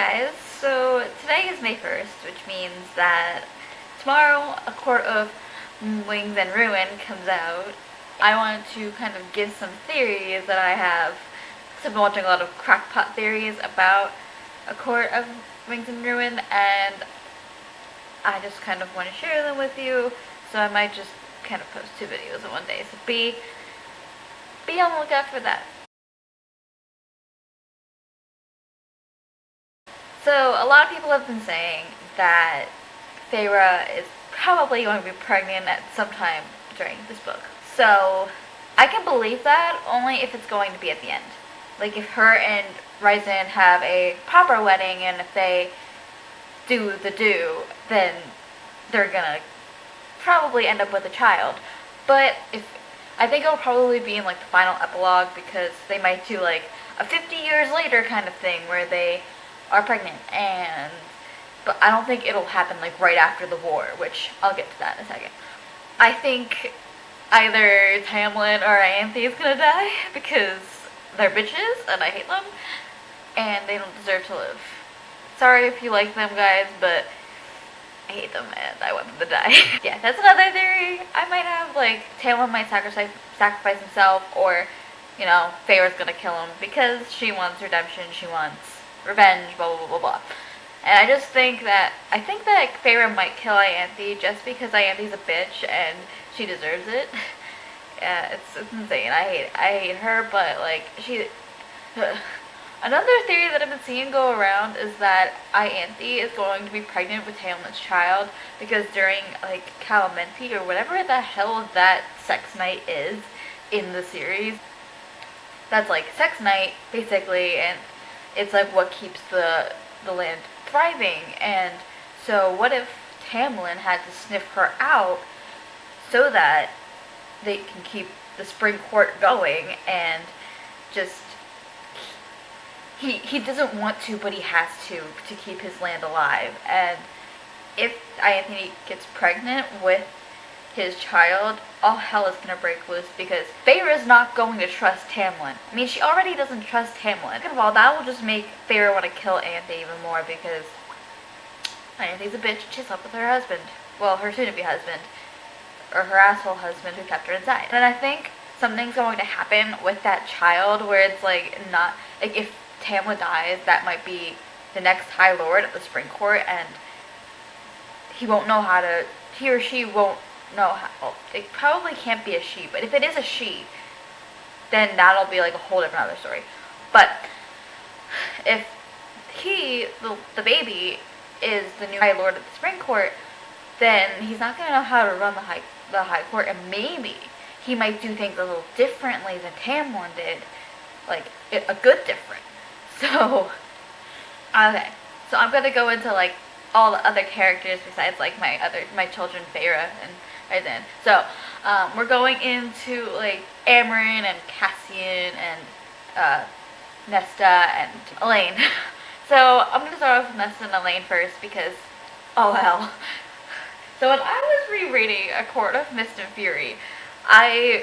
guys, so today is May 1st, which means that tomorrow A Court of Wings and Ruin comes out. I wanted to kind of give some theories that I have. So I've been watching a lot of Crackpot theories about A Court of Wings and Ruin, and I just kind of want to share them with you, so I might just kind of post 2 videos in one day, so be on the lookout for that. So, a lot of people have been saying that Feyre is probably going to be pregnant at some time during this book. So, I can believe that only if it's going to be at the end. Like, if her and Rysand have a proper wedding, and if they do the do, then they're gonna probably end up with a child. But I think it'll probably be in like the final epilogue, because they might do like a 50 years later kind of thing where they are pregnant, but I don't think it'll happen like right after the war, which I'll get to that in a second. I think either Tamlin or Ianthe is gonna die because they're bitches and I hate them and they don't deserve to live. Sorry if you like them, guys, but I hate them and I want them to die. Yeah, that's another theory. I might have like Tamlin might sacrifice himself, or you know, Feyre's gonna kill him because she wants redemption, she wants revenge, blah blah blah blah blah. And I think that Feyre might kill Ianthe just because Ianthe's a bitch and she deserves it. Yeah, it's insane. I hate her, but like she. Another theory that I've been seeing go around is that Ianthe is going to be pregnant with Tamlin's child, because during like Calamenti or whatever the hell that sex night is in the series, that's like sex night basically, and it's like what keeps the land thriving. And so what if Tamlin had to sniff her out so that they can keep the spring court going, and just he doesn't want to, but he has to keep his land alive. And if Ianthe gets pregnant with his child, all hell is gonna break loose, because Feyre is not going to trust Tamlin. I mean, she already doesn't trust Tamlin. Second of all, that will just make Feyre want to kill Ianthe even more, because Ianthe's a bitch. She slept with her husband. Well, her soon-to-be husband. Or her asshole husband who kept her inside. And I think something's going to happen with that child where it's like not, like if Tamlin dies, that might be the next High Lord of the Spring Court, and he or she won't know how. Well, it probably can't be a she, but if it is a she, then that'll be like a whole different other story. But if the baby is the new High Lord of the Spring Court, then he's not going to know how to run the High Court, and maybe he might do things a little differently than Tamlin did, like a good different. So, okay, so I'm going to go into like all the other characters besides like my children, Feyre and Rysand. So, we're going into like Amren and Cassian and Nesta and Elaine. So I'm going to start off with Nesta and Elaine first, because, oh hell. So when I was rereading A Court of Mist and Fury,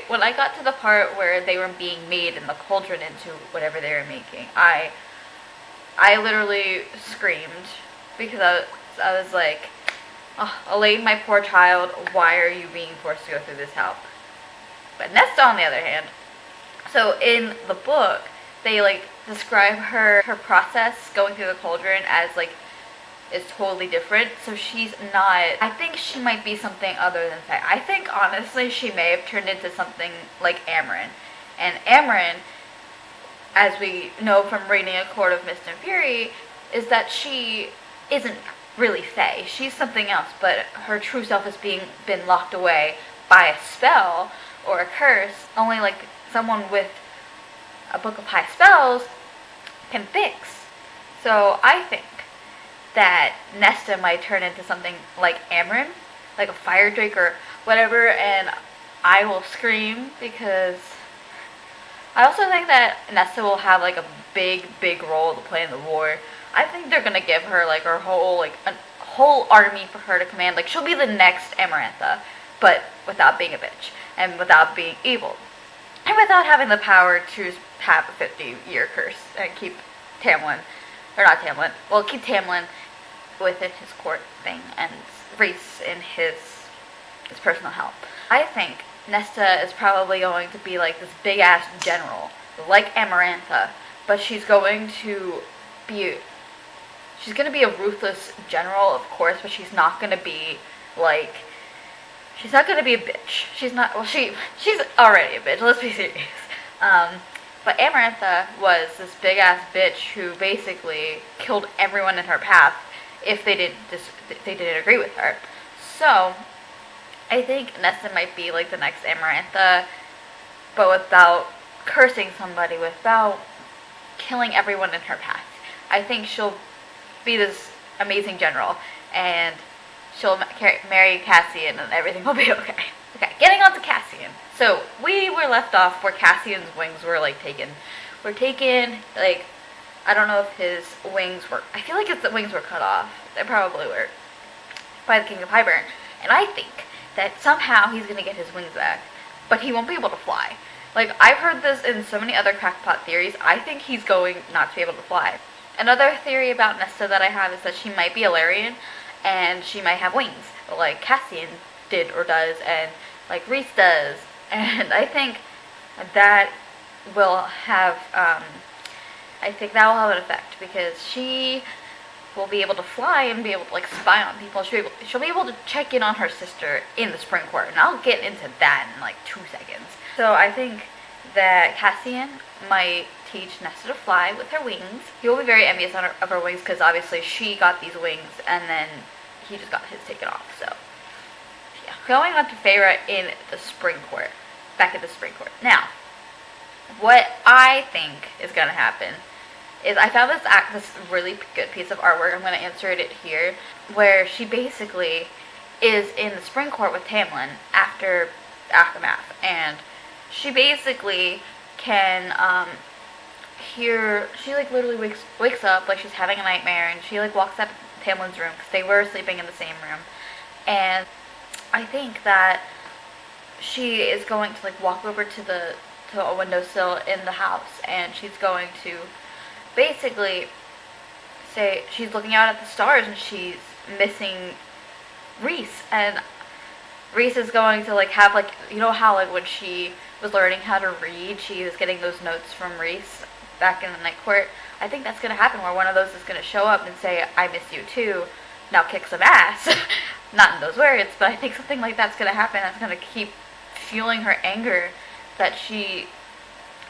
when I got to the part where they were being made in the cauldron into whatever they were making, I literally screamed, because I was like, oh, Elaine, my poor child, why are you being forced to go through this hell? But Nesta, on the other hand, so in the book, they like describe her process going through the cauldron as like is totally different. So she's not, I think she might be something other than Faye. I think honestly she may have turned into something like Amren. And Amren, as we know from reading A Court of Mist and Fury, is that she isn't really Faye. She's something else, but her true self is been locked away by a spell or a curse. Only like someone with a book of high spells can fix. So I think that Nesta might turn into something like Amren, like a fire drake or whatever, and I will scream, because I also think that Nesta will have like a big role to play in the war. I think they're gonna give her like her whole a whole army for her to command. Like she'll be the next Amarantha, but without being a bitch and without being evil, and without having the power to have a 50-year curse and keep Tamlin or not Tamlin. Well, keep Tamlin within his court thing, and Rhys in his personal help. I think Nesta is probably going to be like this big ass general, like Amarantha, but she's going to be a ruthless general, of course, but she's not going to be like, she's not going to be a bitch. She's not, well, she's already a bitch, let's be serious. But Amarantha was this big ass bitch who basically killed everyone in her path if they didn't agree with her. So I think Nesta might be like the next Amarantha, but without cursing somebody, without killing everyone in her path. I think she'll be this amazing general, and she'll marry Cassian, and everything will be okay. Okay, getting on to Cassian. So we were left off where Cassian's wings were like taken. Like, I don't know if his wings were, I feel like his wings were cut off. They probably were, by the King of Hybern. And I think that somehow he's gonna get his wings back, but he won't be able to fly. Like, I've heard this in so many other Crackpot theories. I think he's going not to be able to fly. Another theory about Nesta that I have is that she might be Illyrian, and she might have wings, like Cassian did or does, and like Rhys does. And I think that will have, I think that will have an effect, because she will be able to fly and be able to like spy on people. She'll be able to check in on her sister in the Spring Court, and I'll get into that in like 2 seconds. So I think that Cassian might teach Nesta to fly with her wings. He will be very envious of her wings, because obviously she got these wings and then he just got his taken off. So yeah, going on to Feyre in the Spring Court, back at the Spring Court. Now, what I think is gonna happen is I found this really good piece of artwork. I'm going to insert it here, where she basically is in the Spring Court with Tamlin after Aftermath, and she basically can hear, she like literally wakes up like she's having a nightmare, and she like walks up to Tamlin's room, because they were sleeping in the same room, and I think that she is going to like walk over to a windowsill in the house, and she's going to basically say she's looking out at the stars and she's missing Rhys, and Rhys is going to like have like, you know how like when she was learning how to read, she was getting those notes from Rhys back in the Night Court. I think that's going to happen, where one of those is going to show up and say, I miss you too, now kick some ass. Not in those words, but I think something like that's going to happen. That's going to keep fueling her anger that she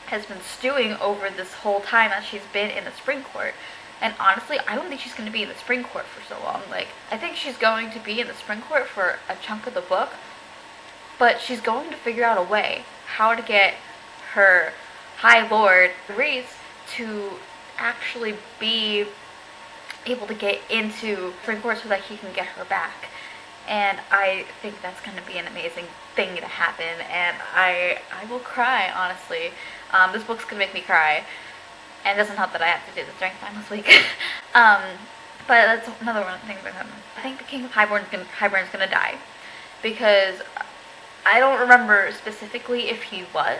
has been stewing over this whole time that she's been in the Spring Court. And honestly, I don't think she's going to be in the Spring Court for so long. Like, I think she's going to be in the Spring Court for a chunk of the book, but she's going to figure out a way how to get her High Lord, Rhys, to actually be able to get into Spring Court so that he can get her back. And I think that's going to be an amazing thing to happen, and I will cry, honestly. This book's going to make me cry, and it doesn't help that I have to do this during finals week. But that's another one thing about him. I think the King of Hybern's going to die, because I don't remember specifically if he was,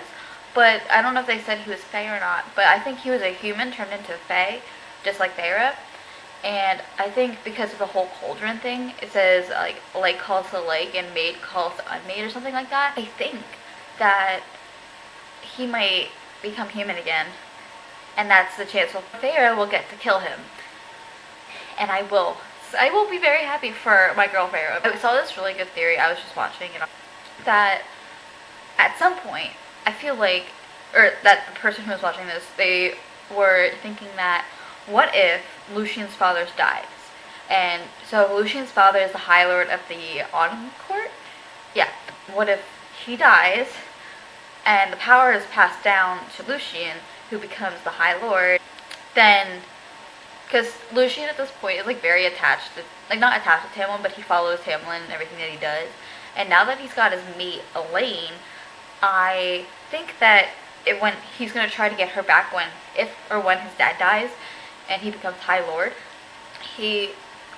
but I don't know if they said he was Fae or not, but I think he was a human turned into a Fae, just like Feyre. And I think because of the whole cauldron thing, it says like calls to like and maid calls to unmade or something like that. I think that he might become human again, and that's the chance where Feyre will get to kill him. And I will be very happy for my girl Feyre. I saw this really good theory I was just watching, that at some point, I feel like, or that the person who was watching this, they were thinking that, what if Lucien's father dies? And so Lucien's father is the High Lord of the Autumn Court? Yeah. What if he dies, and the power is passed down to Lucien, who becomes the High Lord? Then, because Lucien at this point is like very attached to, like not attached to Tamlin, but he follows Tamlin and everything that he does. And now that he's got his mate, Elaine, I think that when he's going to try to get her back when his dad dies, and he becomes High Lord, he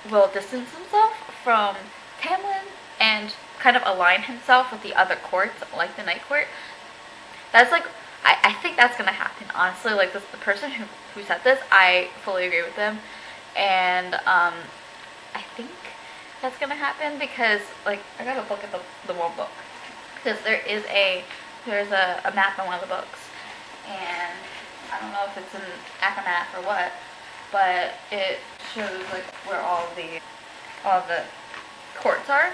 will distance himself from Tamlin and kind of align himself with the other courts, like the Night Court. That's like, I think that's gonna happen, honestly. Like, the person who said this, I fully agree with them. And I think that's gonna happen because, like, I gotta look at the one book, because there's a map in one of the books, and I don't know if it's an Acowar or what, but it shows like where all the courts are.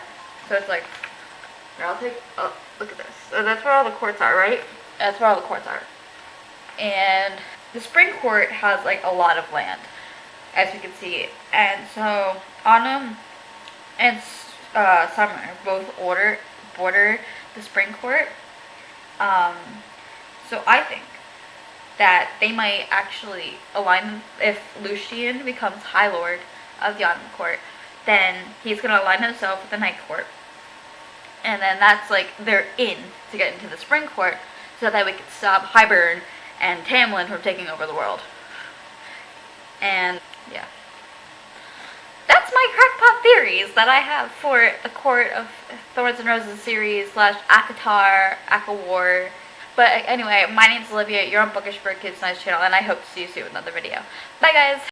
So it's like, here, oh, look at this. So that's where all the courts are, right? That's where all the courts are. And the spring court has like a lot of land, as you can see. And so Autumn and Summer both border the spring court. So I think that they might actually align. If Lucian becomes High Lord of the Autumn Court, then he's going to align himself with the Night Court. And then that's like they're in to get into the Spring Court, so that we could stop Hybern and Tamlin from taking over the world. And yeah, that's my crackpot theories that I have for the Court of Thorns and Roses series / Acowar. But anyway, my name's Olivia. You're on Bookish for Kids Nice channel, and I hope to see you soon with another video. Bye, guys.